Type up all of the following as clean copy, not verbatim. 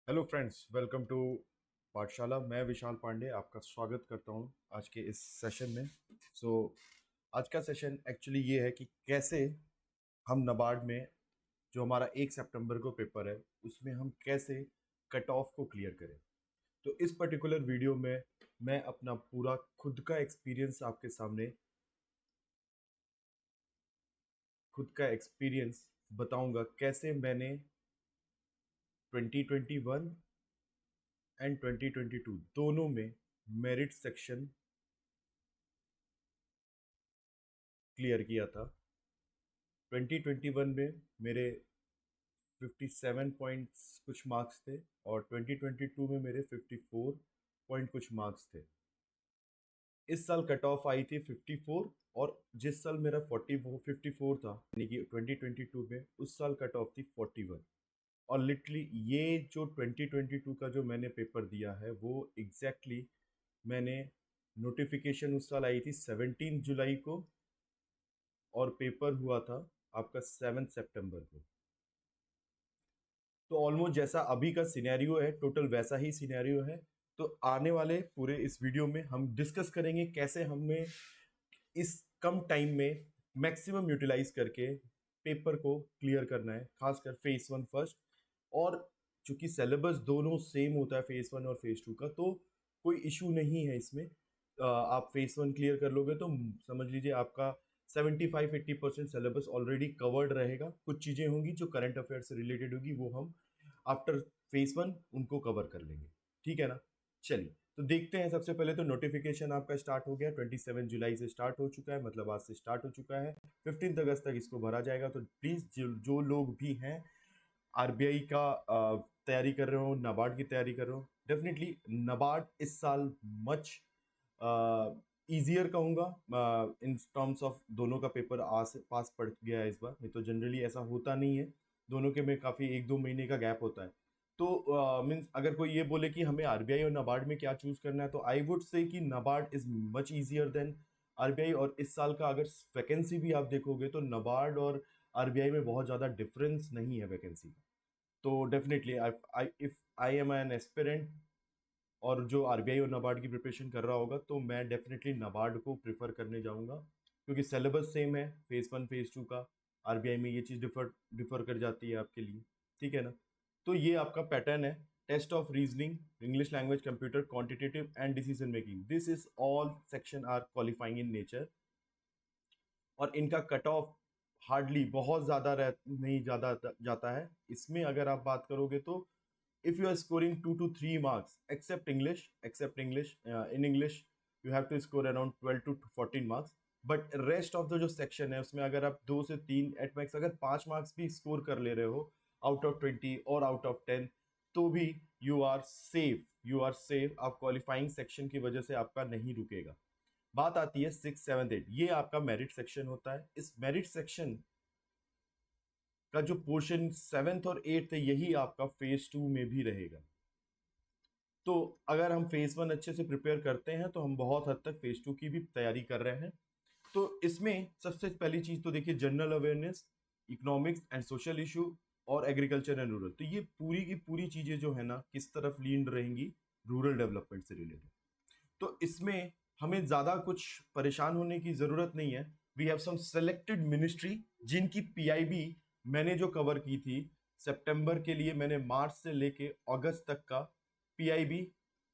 Hello friends, welcome to पाठशाला। मैं विशाल पांडे आपका स्वागत करता हूं आज के इस सेशन में। सो आज का सेशन एक्चुअली ये है कि कैसे हम नबार्ड में जो हमारा 1 सितंबर को पेपर है उसमें हम कैसे कट ऑफ को क्लियर करें। तो इस पर्टिकुलर वीडियो में मैं अपना पूरा खुद का एक्सपीरियंस आपके सामने बताऊंगा कैसे मैंने 2021 एंड 2022 दोनों में मेरिट सेक्शन क्लियर किया था। 2021 में मेरे 57 पॉइंट्स कुछ मार्क्स थे और 2022 में मेरे 54 पॉइंट कुछ मार्क्स थे। इस साल कट ऑफ आई थी 54 और जिस साल मेरा 54 था यानी कि 2022 में उस साल कट ऑफ थी 41। और लिटरली ये जो 2022 का जो मैंने पेपर दिया है वो एग्जैक्टली मैंने नोटिफिकेशन उस साल आई थी 17 जुलाई को और पेपर हुआ था आपका 7 सितंबर को। तो ऑलमोस्ट जैसा अभी का सिनेरियो है टोटल वैसा ही सिनेरियो है। तो आने वाले पूरे इस वीडियो में हम डिस्कस करेंगे कैसे हमें इस कम टाइम में मैक्सिमम यूटिलाइज करके पेपर को क्लियर करना है, खासकर फेज 1 फर्स्ट। और चूंकि सिलेबस दोनों सेम होता है फेज 1 और फेज 2 का, तो कोई इशू नहीं है इसमें। आप फेज 1 क्लियर कर लोगे तो समझ लीजिए आपका 75-80% सिलेबस ऑलरेडी कवर्ड रहेगा। कुछ चीज़ें होंगी जो करंट अफेयर से रिलेटेड होगी, वो हम आफ्टर फेज 1 उनको कवर कर लेंगे। ठीक है ना। चलिए तो देखते हैं। सबसे पहले तो नोटिफिकेशन आपका स्टार्ट हो गया, 27 जुलाई से स्टार्ट हो चुका है, मतलब आज से स्टार्ट हो चुका है। 15 अगस्त तक इसको भरा जाएगा। तो प्लीज़ जो लोग भी हैं आरबीआई का तैयारी कर रहे हो, नाबार्ड की तैयारी कर रहे हो, डेफिनेटली नाबार्ड इस साल मच ईजियर कहूँगा इन टर्म्स ऑफ दोनों का पेपर आस पास पड़ गया है इस बार। नहीं तो जनरली ऐसा होता नहीं है, दोनों के में काफ़ी 1-2 महीने का गैप होता है। तो मीन्स अगर कोई ये बोले कि हमें आरबीआई और नाबार्ड में क्या चूज करना है, तो आई वुड से कि NABARD is much easier than RBI. और इस साल का अगर वैकेंसी भी आप देखोगे तो नाबार्ड और आरबीआई में बहुत ज़्यादा डिफरेंस नहीं है वैकेंसी का। तो definitely I if I am an aspirant और जो आरबीआई और नाबार्ड की प्रिपरेशन कर रहा होगा, तो मैं डेफिनेटली नाबार्ड को प्रेफर करने जाऊंगा, क्योंकि सिलेबस सेम है फेज 1 फेज 2 का। आरबीआई में ये चीज़ डिफर डिफर कर जाती है आपके लिए। ठीक है ना। तो ये आपका पैटर्न है। Test of reasoning, English language, computer, quantitative and decision making, this is all section are qualifying in nature. और इनका कट ऑफ हार्डली बहुत ज़्यादा नहीं ज़्यादा जाता है। इसमें अगर आप बात करोगे तो if you are scoring 2 to 3 marks, except English, in English you have to score around 12 to 14 marks. But rest of the जो सेक्शन है उसमें अगर आप 2 से 3 एट मैक्स अगर 5 मार्क्स भी स्कोर कर ले रहे हो आउट ऑफ 20 और आउट ऑफ 10, तो भी यू आर सेफ। आप क्वालिफाइंग सेक्शन की वजह से आपका नहीं रुकेगा। बात आती है 6, 7, 8, ये आपका मेरिट सेक्शन होता है। इस मेरिट सेक्शन का जो पोर्शन 7th और 8th है यही आपका फेज 2 में भी रहेगा। तो अगर हम फेज 1 अच्छे से प्रिपेयर करते हैं तो हम बहुत हद तक फेज 2 की भी तैयारी कर रहे हैं। तो इसमें सबसे पहली चीज तो देखिए general awareness, economics and social issue और एग्रीकल्चर एंड रूरल। तो ये पूरी की पूरी चीजें जो है ना किस तरफ लीन रहेंगी, रूरल डेवलपमेंट से रिलेटेड। तो इसमें हमें ज्यादा कुछ परेशान होने की जरूरत नहीं है। We have some selected ministry जिनकी पीआईबी मैंने जो कवर की थी सितंबर के लिए, मैंने मार्च से लेके अगस्त तक का पीआईबी,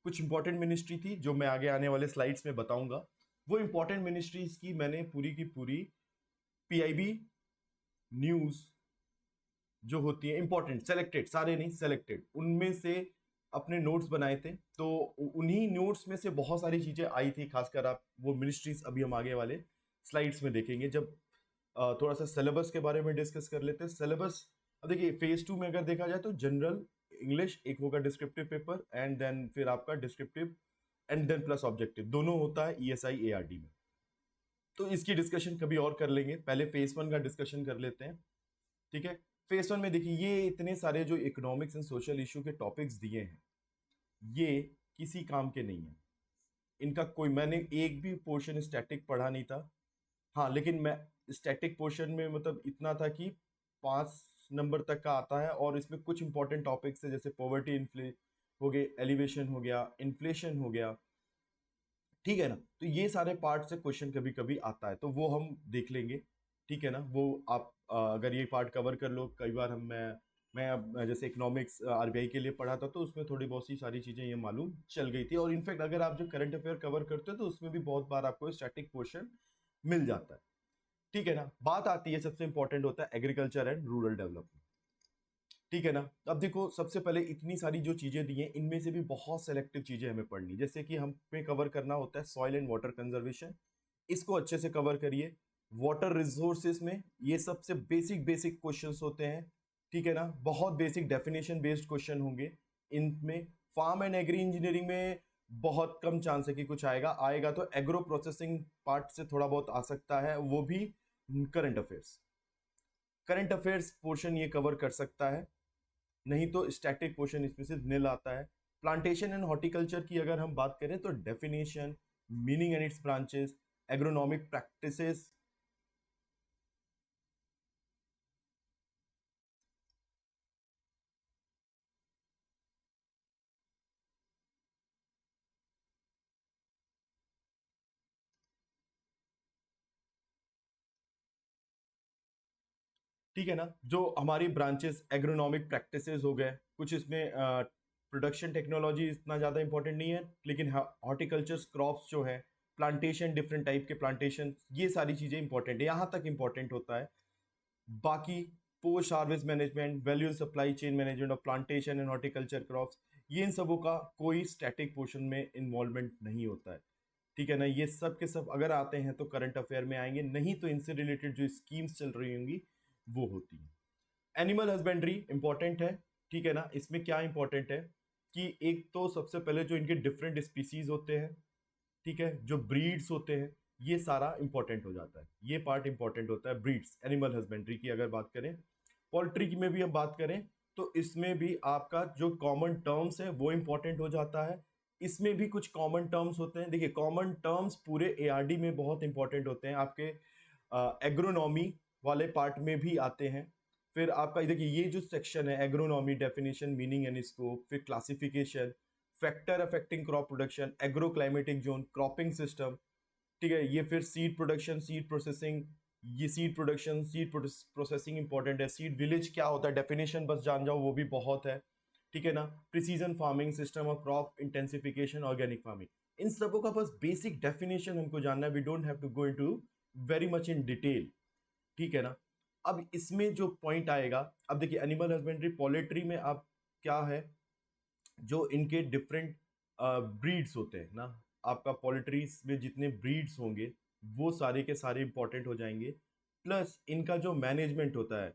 कुछ इंपॉर्टेंट मिनिस्ट्री थी जो मैं आगे आने वाले स्लाइड्स में बताऊंगा। वो इंपॉर्टेंट मिनिस्ट्रीज की मैंने पूरी की पूरी पीआईबी न्यूज जो होती है इंपॉर्टेंट, सेलेक्टेड, सारे नहीं सेलेक्टेड, उनमें से अपने नोट्स बनाए थे। तो उन्हीं नोट्स में से बहुत सारी चीजें आई थी, खासकर आप वो मिनिस्ट्रीज अभी हम आगे वाले स्लाइड्स में देखेंगे जब थोड़ा सा सिलेबस के बारे में डिस्कस कर लेते हैं। सिलेबस अब देखिए फेज 2 में अगर देखा जाए तो जनरल इंग्लिश एक होगा डिस्क्रिप्टिव पेपर, एंड देन फिर आपका descriptive and then plus objective दोनों होता है ईएसआई एआरडी में। तो इसकी डिस्कशन कभी और कर लेंगे, पहले फेज 1 का डिस्कशन कर लेते हैं। ठीक है। फेज 1 में देखिए ये इतने सारे जो इकोनॉमिक्स एंड सोशल इशू के टॉपिक्स दिए हैं ये किसी काम के नहीं है। इनका कोई, मैंने एक भी पोर्शन स्टैटिक पढ़ा नहीं था। हाँ लेकिन मैं स्टैटिक पोर्शन में मतलब इतना था कि 5 नंबर तक का आता है और इसमें कुछ इंपॉर्टेंट टॉपिक्स है जैसे पॉवर्टी इन्फ्ले हो गए, एलिवेशन हो गया, इन्फ्लेशन हो गया, ठीक है ना। तो ये सारे पार्ट से क्वेश्चन कभी कभी आता है तो वो हम देख लेंगे, ठीक है ना। वो आप अगर ये पार्ट कवर कर लो, कई बार मैं अब जैसे इकोनॉमिक्स आरबीआई के लिए पढ़ा था तो उसमें थोड़ी बहुत सी सारी चीजें ये मालूम चल गई थी। और इनफैक्ट अगर आप जो करंट अफेयर कवर करते हो तो उसमें भी बहुत बार आपको स्टैटिक पोर्शन मिल जाता है, ठीक है ना। बात आती है, सबसे इंपॉर्टेंट होता है एग्रीकल्चर एंड रूरल डेवलपमेंट, ठीक है ना। अब देखो, सबसे पहले इतनी सारी जो चीजें दी हैं इनमें से भी बहुत सेलेक्टिव चीजें हमें पढ़नी, जैसे कि हमें कवर करना होता है सॉइल एंड वाटर कंजर्वेशन, इसको अच्छे से कवर करिए। वाटर रिसोर्सेज में ये सबसे बेसिक बेसिक क्वेश्चंस होते हैं, ठीक है ना। बहुत बेसिक डेफिनेशन बेस्ड क्वेश्चन होंगे इनमें। फार्म एंड एग्री इंजीनियरिंग में बहुत कम चांस है कि कुछ आएगा, आएगा तो एग्रो प्रोसेसिंग पार्ट से थोड़ा बहुत आ सकता है, वो भी करंट अफेयर्स पोर्शन ये कवर कर सकता है, नहीं तो स्टैटिक पोर्शन इसमें सिर्फ नील आता है। प्लांटेशन एंड हॉर्टिकल्चर की अगर हम बात करें तो definition, meaning and it's branches, agronomic practices, ठीक है ना। जो हमारी ब्रांचेस एग्रोनॉमिक प्रैक्टिसेस हो गए, कुछ इसमें प्रोडक्शन टेक्नोलॉजी इतना ज़्यादा इंपॉर्टेंट नहीं है, लेकिन हॉर्टिकल्चर क्रॉप्स जो है, प्लांटेशन, डिफरेंट टाइप के प्लांटेशन, ये सारी चीज़ें इंपॉर्टेंट है, यहाँ तक इंपॉर्टेंट होता है। बाकी post harvest management, value supply chain management of plantation and horticulture crops, ये इन सबों का कोई स्टैटिक पोर्शन में इन्वॉल्वमेंट नहीं होता है, ठीक है ना। ये सब के सब अगर आते हैं तो करंट अफेयर में आएंगे, नहीं तो इनसे रिलेटेड जो स्कीम्स चल रही होंगी वो होती है। एनिमल हस्बेंड्री इंपॉर्टेंट है, ठीक है ना। इसमें क्या इंपॉर्टेंट है कि एक तो सबसे पहले जो इनके डिफरेंट स्पीसीज होते हैं, ठीक है, जो ब्रीड्स होते हैं, ये सारा इंपॉर्टेंट हो जाता है, ये पार्ट इंपॉर्टेंट होता है ब्रीड्स एनिमल हस्बेंड्री की। अगर बात करें पोल्ट्री की में भी हम बात करें तो इसमें भी आपका जो कॉमन टर्म्स है वो इंपॉर्टेंट हो जाता है। इसमें भी कुछ कॉमन टर्म्स होते हैं, देखिए कॉमन टर्म्स पूरे एआरडी में बहुत इंपॉर्टेंट होते हैं, आपके एग्रोनॉमी वाले पार्ट में भी आते हैं। फिर आपका देखिए ये जो सेक्शन है, agronomy, definition, meaning and scope, फिर classification, factor affecting crop production, agro climatic zone, cropping system, ठीक है। ये फिर सीड प्रोडक्शन, सीड प्रोसेसिंग, ये seed production, seed processing important है। सीड विलेज क्या होता है, डेफिनेशन बस जान जाओ वो भी बहुत है, ठीक है ना। Precision farming, system of crop intensification, organic farming, इन सबों का बस बेसिक डेफिनेशन हमको जानना है, we don't have to go into very much in detail, ठीक है ना। अब इसमें जो पॉइंट आएगा, अब देखिए एनिमल हस्बेंड्री पोल्ट्री में आप क्या है, जो इनके डिफरेंट ब्रीड्स होते हैं ना, आपका पोल्ट्रीज में जितने ब्रीड्स होंगे वो सारे के सारे इंपॉर्टेंट हो जाएंगे। प्लस इनका जो मैनेजमेंट होता है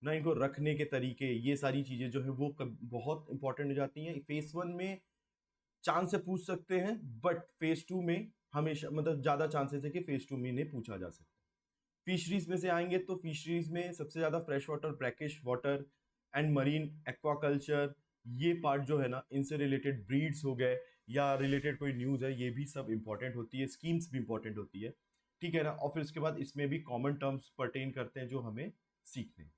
ना, इनको रखने के तरीके, ये सारी चीज़ें जो है वो बहुत इंपॉर्टेंट हो जाती हैं। फेज 1 में चांस से पूछ सकते हैं, बट फेज 2 में हमेशा मतलब ज़्यादा चांसेस है कि फेज 2 में इन्हें पूछा जा सकता है। फिशरीज में से आएंगे तो फिशरीज में सबसे ज़्यादा fresh water, brackish water and marine aquaculture, ये पार्ट जो है ना, इनसे रिलेटेड ब्रीड्स हो गए या रिलेटेड कोई न्यूज़ है, ये भी सब इंपॉर्टेंट होती है, स्कीम्स भी इंपॉर्टेंट होती है, ठीक है ना। और फिर उसके बाद इसमें भी कॉमन टर्म्स पर्टेन करते हैं जो हमें सीखने।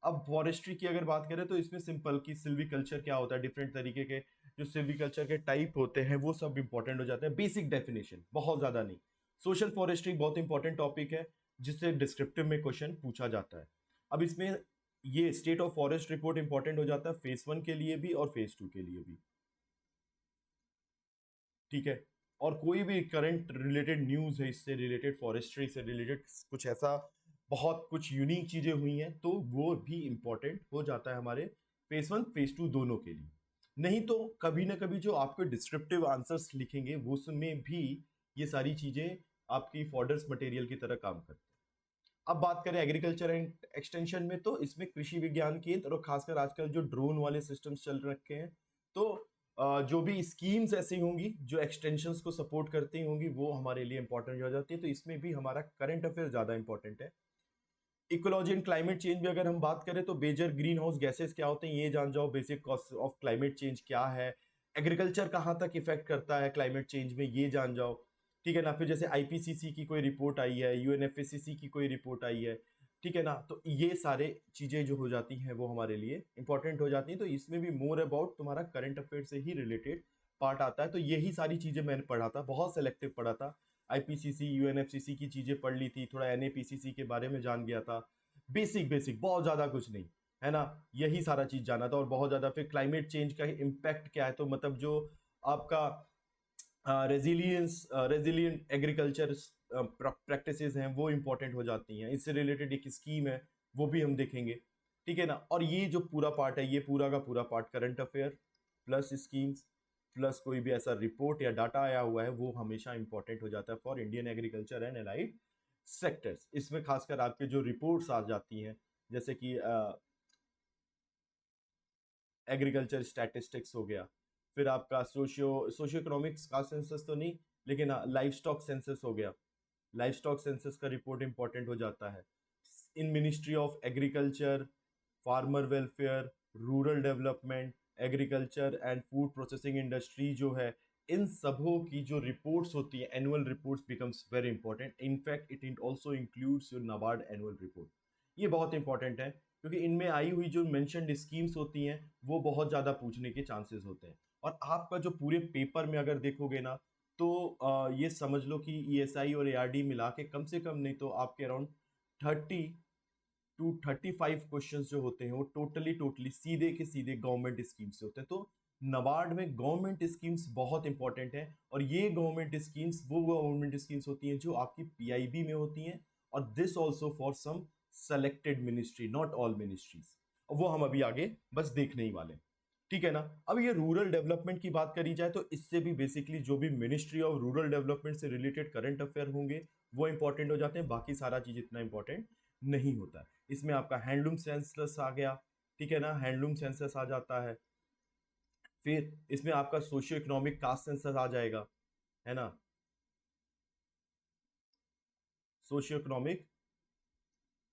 अब फॉरेस्ट्री की अगर बात करें तो इसमें सिंपल की सिल्वीकल्चर क्या होता है, डिफरेंट तरीके के जो सिल्वीकल्चर के टाइप होते हैं वो सब इंपॉर्टेंट हो जाते हैं, बेसिक डेफिनेशन, बहुत ज़्यादा नहीं। सोशल फॉरेस्ट्री बहुत इंपॉर्टेंट टॉपिक है जिससे डिस्क्रिप्टिव में क्वेश्चन पूछा जाता है। अब इसमें ये state of forest report important हो जाता है फेज 1 के लिए भी और फेज 2 के लिए भी, ठीक है। और कोई भी करंट रिलेटेड न्यूज़ है इससे रिलेटेड, फॉरेस्ट्री से रिलेटेड कुछ ऐसा बहुत कुछ यूनिक चीज़ें हुई हैं तो वो भी इंपॉर्टेंट हो जाता है हमारे फेज 1 फेज 2 दोनों के लिए। नहीं तो कभी ना कभी जो आपके डिस्क्रिप्टिव आंसर्स लिखेंगे वो उसमें भी ये सारी चीज़ें आपकी फॉर्डर्स मटेरियल की तरह काम करती हैं। अब बात करें एग्रीकल्चर एंड एक्सटेंशन में तो इसमें कृषि विज्ञान केंद्र और खासकर आजकल जो ड्रोन वाले सिस्टम्स चल रखे हैं, तो जो भी स्कीम्स ऐसी होंगी जो एक्सटेंशंस को सपोर्ट करती होंगी वो हमारे लिए इंपॉर्टेंट हो जाती है, तो इसमें भी हमारा करंट अफेयर ज़्यादा इंपॉर्टेंट है। इकोलॉजी एंड क्लाइमेट चेंज भी अगर हम बात करें तो मेजर ग्रीन हाउस गैसेस क्या होते हैं ये जान जाओ, basic cause of climate change क्या है, एग्रीकल्चर कहाँ तक इफेक्ट करता है क्लाइमेट चेंज में ये जान जाओ, ठीक है ना। फिर जैसे आईपीसीसी की कोई रिपोर्ट आई है, यूएनएफसीसी की कोई रिपोर्ट आई है, ठीक है ना। तो ये सारे चीजें जो हो जाती हैं वो हमारे लिए इंपॉर्टेंट हो जाती हैं। तो इसमें भी मोर अबाउट तुम्हारा करंट अफेयर से ही रिलेटेड पार्ट आता है। तो यही सारी चीजें मैंने पढ़ा था, बहुत सेलेक्टिव पढ़ा था। आईपीसीसी यूएनएफसीसी की चीजें पढ़ ली थी, थोड़ा एनएपीसीसी के बारे में जान गया था, बेसिक बेसिक, बहुत ज्यादा कुछ नहीं, है ना। यही सारा चीज जाना था। और बहुत ज्यादा फिर क्लाइमेट चेंज का इम्पैक्ट क्या है, तो मतलब जो आपका रेजिलियंट एग्रीकल्चर प्रैक्टिसेस हैं वो इंपॉर्टेंट हो जाती हैं। इससे रिलेटेड एक स्कीम है, वो भी हम देखेंगे, ठीक है ना। और ये जो पूरा पार्ट है, ये पूरा का पूरा part current affair plus schemes plus कोई भी ऐसा रिपोर्ट या डाटा आया हुआ है, वो हमेशा इंपॉर्टेंट हो जाता है for Indian agriculture and allied sectors. इसमें खासकर आपके जो रिपोर्ट्स आ जाती हैं, जैसे कि एग्रीकल्चर स्टैटिस्टिक्स हो गया, फिर आपका सोशियो इकोनॉमिक्स का सेंसस तो नहीं, लेकिन लाइफ स्टॉक सेंसस हो गया। लाइफ स्टॉक सेंसस का रिपोर्ट इंपॉर्टेंट हो जाता है। इन ministry of agriculture, farmer welfare, rural development, agriculture and food processing industry जो है, इन सबों की जो रिपोर्ट्स होती है, annual reports becomes very important. In fact it also includes your NABARD annual report. ये बहुत इंपॉर्टेंट है, क्योंकि इनमें आई हुई जो मेंशन्ड स्कीम्स होती हैं वो बहुत ज़्यादा पूछने के चांसेस होते हैं। और आपका जो पूरे पेपर में अगर देखोगे ना, तो ये समझ लो कि ईएसआई और एआरडी मिला के कम से कम नहीं तो आपके अराउंड 30 to 35 क्वेश्चंस जो होते हैं वो टोटली टोटली सीधे के सीधे गवर्नमेंट स्कीम से होते हैं। तो नबार्ड में गवर्नमेंट स्कीम्स बहुत इंपॉर्टेंट है। और ये गवर्नमेंट स्कीम्स वो गवर्नमेंट स्कीम्स होती हैं जो आपकी पीआईबी में होती हैं। और this also for some selected ministry, not all ministries. वो हम अभी आगे बस देखने ही वाले हैं, ठीक है ना। अब ये रूरल डेवलपमेंट की बात करी जाए, तो इससे भी बेसिकली जो भी मिनिस्ट्री ऑफ रूरल डेवलपमेंट से रिलेटेड करंट अफेयर होंगे वो इंपॉर्टेंट हो जाते हैं। बाकी सारा चीज इतना इंपॉर्टेंट नहीं होता है। इसमें आपका हैंडलूम सेंसस आ गया, ठीक है ना, हैंडलूम सेंसस आ जाता है। फिर इसमें आपका सोशियो इकोनॉमिक कास्ट सेंसस आ जाएगा, है ना, सोशियो इकोनॉमिक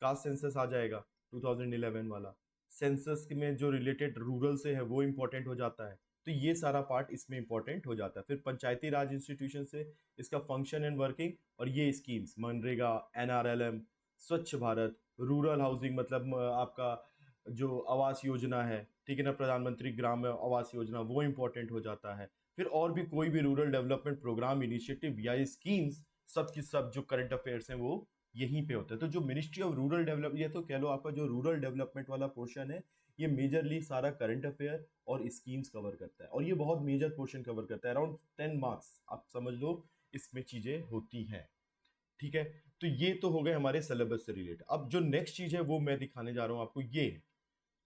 कास्ट सेंसस आ जाएगा 2011 वाला। सेंसस में जो रिलेटेड रूरल से है वो इंपॉर्टेंट हो जाता है। तो ये सारा पार्ट इसमें इंपॉर्टेंट हो जाता है। फिर पंचायती राज इंस्टीट्यूशन से इसका फंक्शन एंड वर्किंग, और ये स्कीम्स मनरेगा, एनआरएलएम, स्वच्छ भारत, रूरल हाउसिंग मतलब आपका जो आवास योजना है, ठीक है ना, प्रधानमंत्री ग्राम आवास योजना, वो इंपॉर्टेंट हो जाता है। फिर और भी कोई भी रूरल डेवलपमेंट प्रोग्राम, इनिशिएटिव या स्कीम्स, सब की सब जो करंट अफेयर्स हैं वो यहीं पे होता है। तो जो मिनिस्ट्री ऑफ रूरल डेवलप, ये तो कह लो आपका जो रूरल डेवलपमेंट वाला पोर्शन है, ये मेजरली सारा करंट अफेयर और स्कीम्स कवर करता है। और ये बहुत मेजर पोर्शन कवर करता है, अराउंड 10 मार्क्स आप समझ लो इसमें चीजें होती हैं, ठीक है। तो ये तो हो गए हमारे सिलेबस से रिलेटेड। अब जो नेक्स्ट चीज है वो मैं दिखाने जा रहा हूं आपको,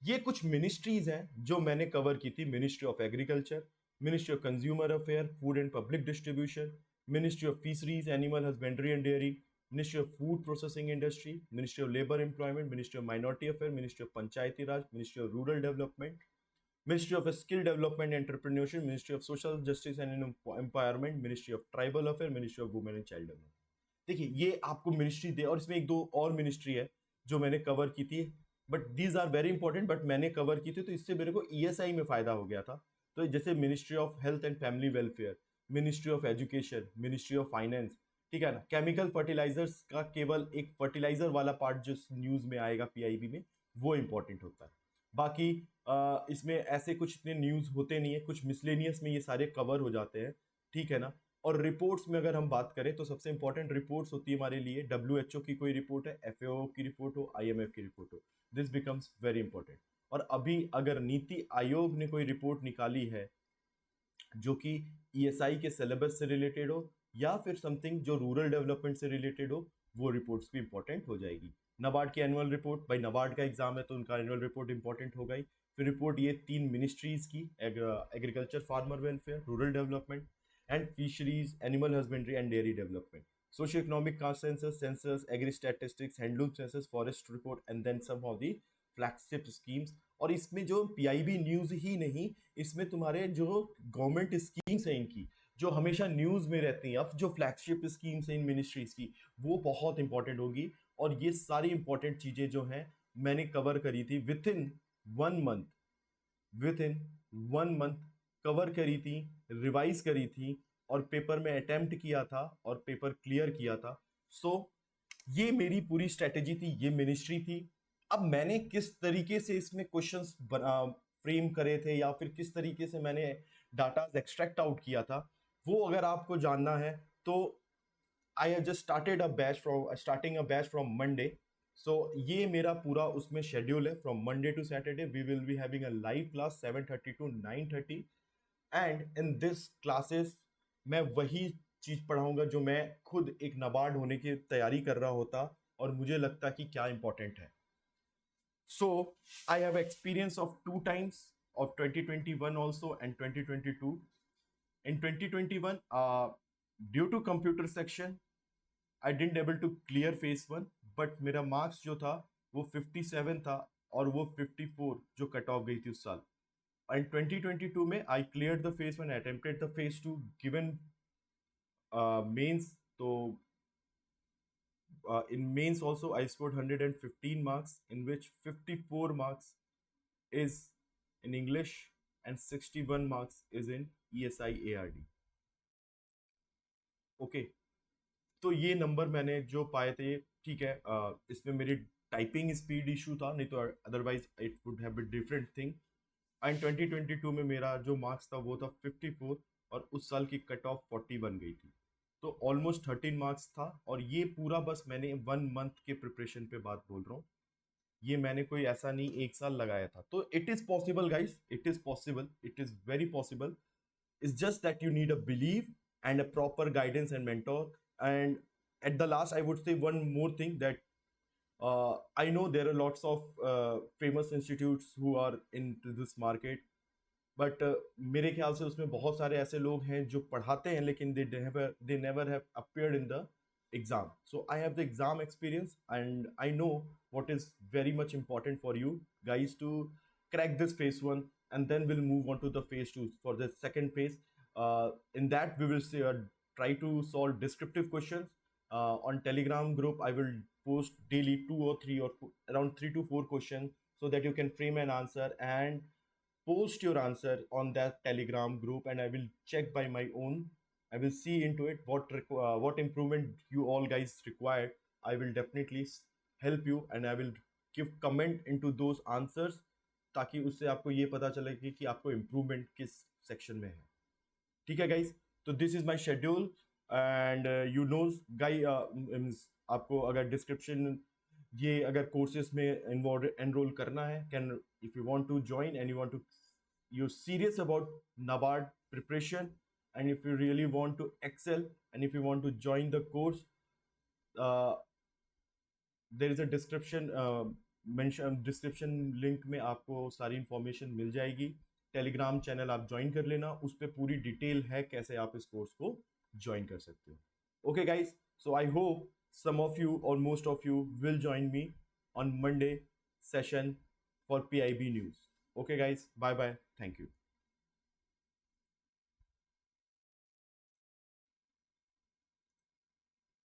ये कुछ मिनिस्ट्रीज हैं जो मैंने कवर की थी। Ministry of agriculture, ministry of consumer affair, food and public distribution, ministry of fisheries, animal husbandry and dairy, ministry of food processing industry, ministry of labour employment, ministry of minority affair, ministry of Panchayati Raj, ministry of rural development, ministry of skill development entrepreneurship, ministry of social justice and empowerment, ministry of tribal affair, ministry of women and child development. देखिए ये आपको ministry दे, और इसमें एक दो और ministry है जो मैंने कवर की थी, but these are very important, but मैंने कवर की थी तो इससे मेरे को ईएसआई में फायदा हो गया था। तो जैसे ministry of health and family welfare, ministry of education, ministry of finance, ठीक है ना। केमिकल फर्टिलाइजर्स का केवल एक फर्टिलाइजर वाला पार्ट जो न्यूज में आएगा पीआईबी में, वो इंपॉर्टेंट होता है। बाकी इसमें ऐसे कुछ इतने न्यूज होते नहीं है, कुछ मिसलेनियस में ये सारे कवर हो जाते हैं, ठीक है ना। और रिपोर्ट्स में अगर हम बात करें तो सबसे इंपॉर्टेंट रिपोर्ट्स होती है हमारे लिए डब्ल्यूएचओ की कोई रिपोर्ट है, एफएओ की रिपोर्ट हो, आईएमएफ की रिपोर्ट हो, दिस बिकम्स वेरी इंपॉर्टेंट। और अभी अगर नीति आयोग ने कोई रिपोर्ट निकाली है जो कि ईएसआई के सिलेबस से रिलेटेड हो या फिर समथिंग जो रूरल डेवलपमेंट से रिलेटेड हो, वो रिपोर्ट्स भी इंपॉर्टेंट हो जाएगी। नबार्ड की एनुअल रिपोर्ट, भाई नबार्ड का एग्जाम है तो उनका एनुअल रिपोर्ट इंपॉर्टेंट हो गई। फिर रिपोर्ट ये 3 मिनिस्ट्रीज की, agriculture, farmer welfare, rural development and fisheries, animal husbandry and dairy development, socio economic caste census, census, agri statistics, handloom census, forest report and then some of the flagship schemes. और इसमें जो PIB news ही नहीं, इसमें तुम्हारे जो government schemes हैं इनकी, जो हमेशा न्यूज में रहती हैं, अब जो फ्लैगशिप स्कीम्स हैं इन मिनिस्ट्रीज की, वो बहुत इंपॉर्टेंट होगी। और ये सारी इंपॉर्टेंट चीजें जो हैं मैंने कवर करी थी विद इन 1 मंथ कवर करी थी, रिवाइज करी थी, और पेपर में अटेम्प्ट किया था और पेपर क्लियर किया था। सो ये मेरी पूरी स्ट्रेटेजी थी, ये मिनिस्ट्री थी। अब मैंने किस तरीके से इसमें क्वेश्चंस फ्रेम करे थे या फिर किस तरीके से मैंने डाटा एक्सट्रैक्ट आउट किया था, वो अगर आपको जानना है तो I have just starting a batch from Monday. So ये मेरा पूरा उसमें शेड्यूल है, from Monday to Saturday we will be having a live class 7:30 to 9:30। And in this classes मैं वही चीज पढ़ाऊंगा जो मैं खुद एक नबार्ड होने की तैयारी कर रहा होता और मुझे लगता कि क्या इंपॉर्टेंट है। So I have experience of 2 times of 2021 also and 2022. In 2021, due to computer section, I didn't able to clear phase 1, but मेरा मार्क्स जो था वो 57 था और वो 54 जो कट ऑफ गई थी उस साल। एंड 2022 में I clear the phase 1, attempted the phase 2, given mains. तो in mains also I scored 115 marks, in which 54 marks is in English and 61 marks is in ESI ARD. Okay, तो ये number मैंने जो पाए थे, ठीक है। इसमें मेरी टाइपिंग स्पीड इशू था, नहीं तो otherwise it would have been different thing. And 2022 में मेरा जो मार्क्स था वो था 54 और उस साल की कट ऑफ 40 बन गई थी। तो ऑलमोस्ट 13 मार्क्स था। और ये पूरा बस मैंने 1 मंथ के प्रिपरेशन पे बात बोल रहा हूँ, ये मैंने कोई ऐसा नहीं 1 साल लगाया था। तो it is possible guys, it is possible, it is very possible. It's just that you need a believe and a proper guidance and mentor. And at the last I would say one more thing, that I know there are lots of famous institutes who are into this market, but मेरे ख्याल से उसमें बहुत सारे ऐसे लोग हैं जो पढ़ाते हैं लेकिन they never have appeared in the exam. So I have the exam experience and I know what is very much important for you guys to crack this phase 1, and then we'll move on to the phase 2 for the second phase. In that we will say, try to solve descriptive questions. On Telegram group I will post daily 2 or 3 or around 3 to 4 questions so that you can frame an answer and post your answer on that Telegram group, and I will check by my own. I will see into it what improvement you all guys require. I will definitely help you and I will give comment into those answers, ताकि उससे आपको ये पता चले कि आपको improvement किस section में है। ठीक है गाइस, तो this is my schedule and you knows guy, आपको अगर डिस्क्रिप्शन ये अगर कोर्सेज में एनरोल करना है, can if you want to join and you want to you're serious about NABARD preparation, and if you really want to excel and if you want to join the course, uh, there is a description description link में आपको सारी information मिल जाएगी। Telegram channel आप join कर लेना, उस पर पूरी डिटेल है कैसे आप इस कोर्स को ज्वाइन कर सकते हो। Okay guys, so I hope some of you or most of you will join me on Monday session for PIB news. Okay guys, bye bye, thank you.